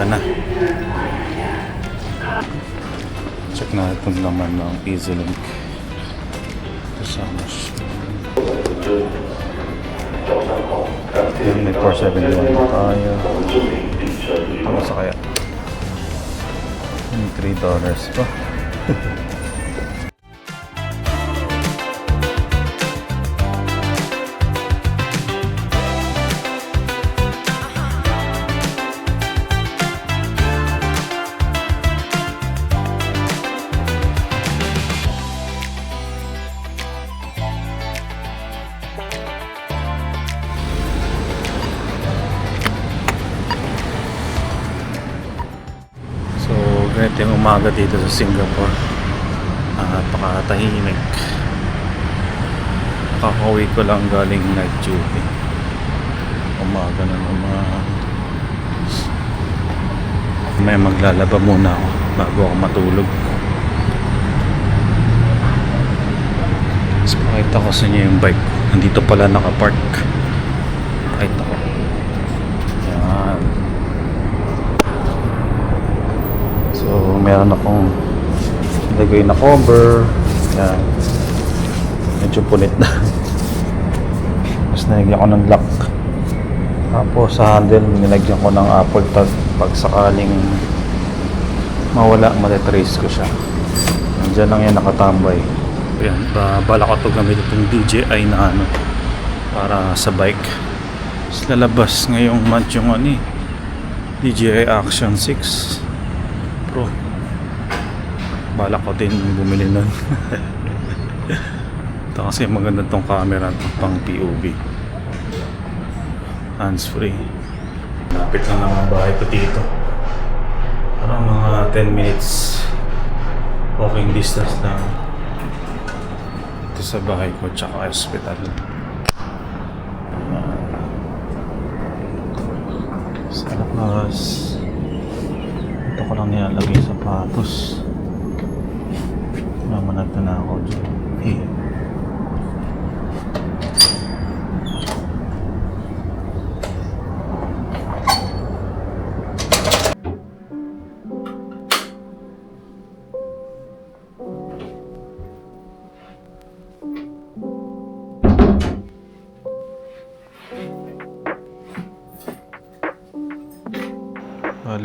na. Check na itong laman ng EZ-Link. Kasama siya. May 471 na tayo. Ano sa kaya? $3 pa. Ganito yung umaga dito sa Singapore. Napakatahimik. Kakauwi ko lang galing night duty. Umaga na naman. May maglalaba muna ako bago ako matulog. Tapos pakita ko sa inyo yung bike ko. Nandito pala nakapark. Pakita ko. Yan. So, meron akong nilagay na cover. Yan. Medyo punit na. Tapos nilagyan ko ng lock. Tapos sa handle, nilagyan ko ng apple tag. Pag sakaling mawala, matitrace ko siya. Nandiyan lang yan nakatambay. Yan. Bala ko ito gamit itong DJI na ano. Para sa bike. Tapos lalabas ngayong month yung ano eh. DJI Action 6 Pro. Balak ko din bumili nun. Ito kasi maganda tong camera pang POV. Hands free. Lapit lang naman bahay ko dito. Parang mga 10 minutes walking distance lang. Ito sa bahay ko tsaka hospital. Sa labas. Ito ko lang nilalagay sa sapatos. Namanag na ako dyan. Eh.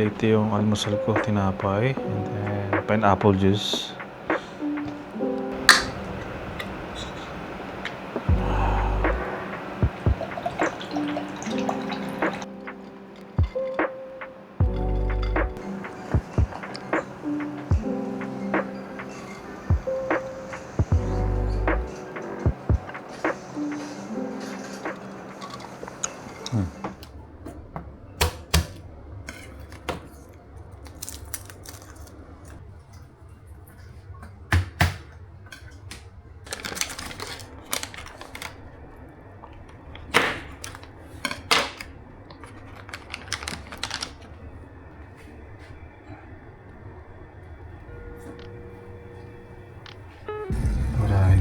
Ito yung almusal ko, tinapay and then pineapple juice.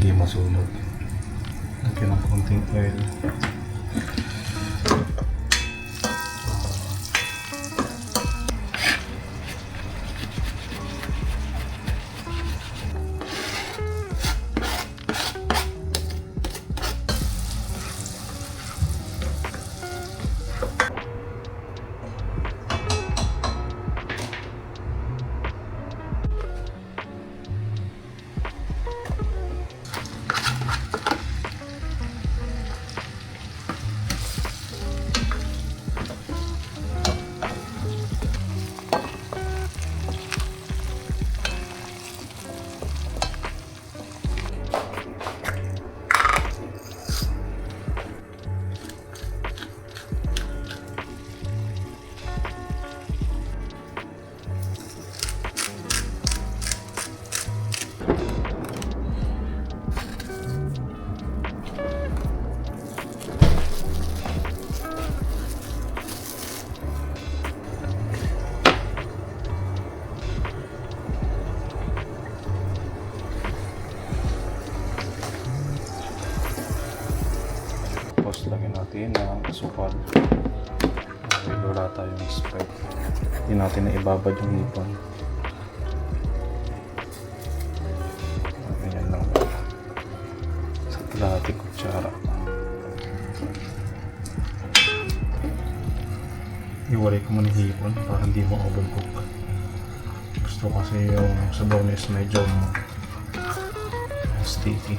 Hindi masunog. Lagyan ng konting oil. bata yung spread. Hindi natin na ibabad yung hipon. Ganyan lang. Sa kalahati kutsara. Iwalay ko muna yung hipon para hindi mo overcook. Gusto kasi yung sabaw niya is medyo sticky.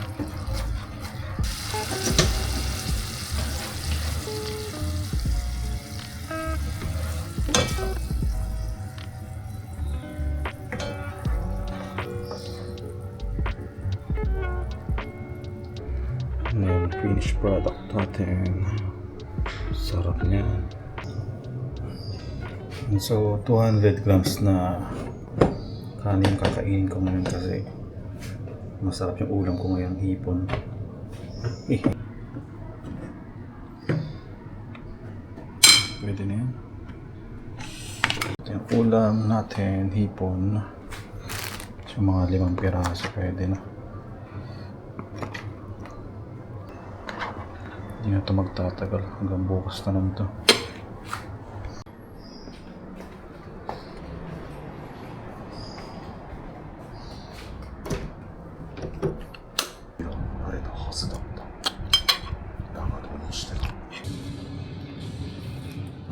Yung finished product natin. Sarap niya. So 200 grams na kanin kakainin ko ngayon kasi masarap yung ulam ko ngayon, hipon. Pwede na yan. Ito yung ulam natin, hipon. So mga 5 piraso pwede na. Hindi na ito magtatagal hanggang bukas na lang ito.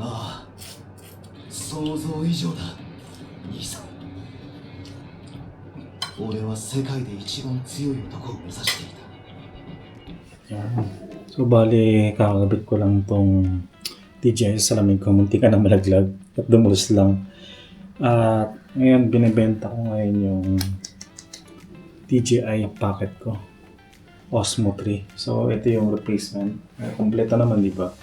Ah, 想像以上だ、兄さん。俺は世界で一番強い男を目指していた。 So bali, kakagabit ko lang tong DJI sa salamin ko. Munti ka na malaglag at dumulos lang. At ngayon, binibenta ko ngayon yung DJI Pocket ko. Osmo 3. So ito yung replacement. Kompleto naman, di ba?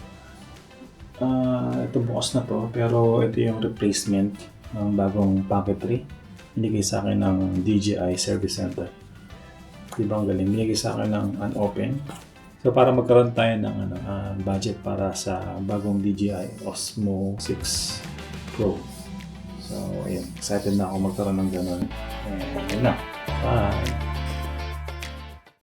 Ito bukas na to. Pero ito yung replacement ng bagong Pocket 3. Binigay sa akin ng DJI Service Center. Di ba ang galing? Binigay sa akin ng unopen. So para magkaroon tayo ng budget para sa bagong DJI Osmo 6 Pro. So ayun, excited na ako magkaroon ng ganun. And yun na. Bye!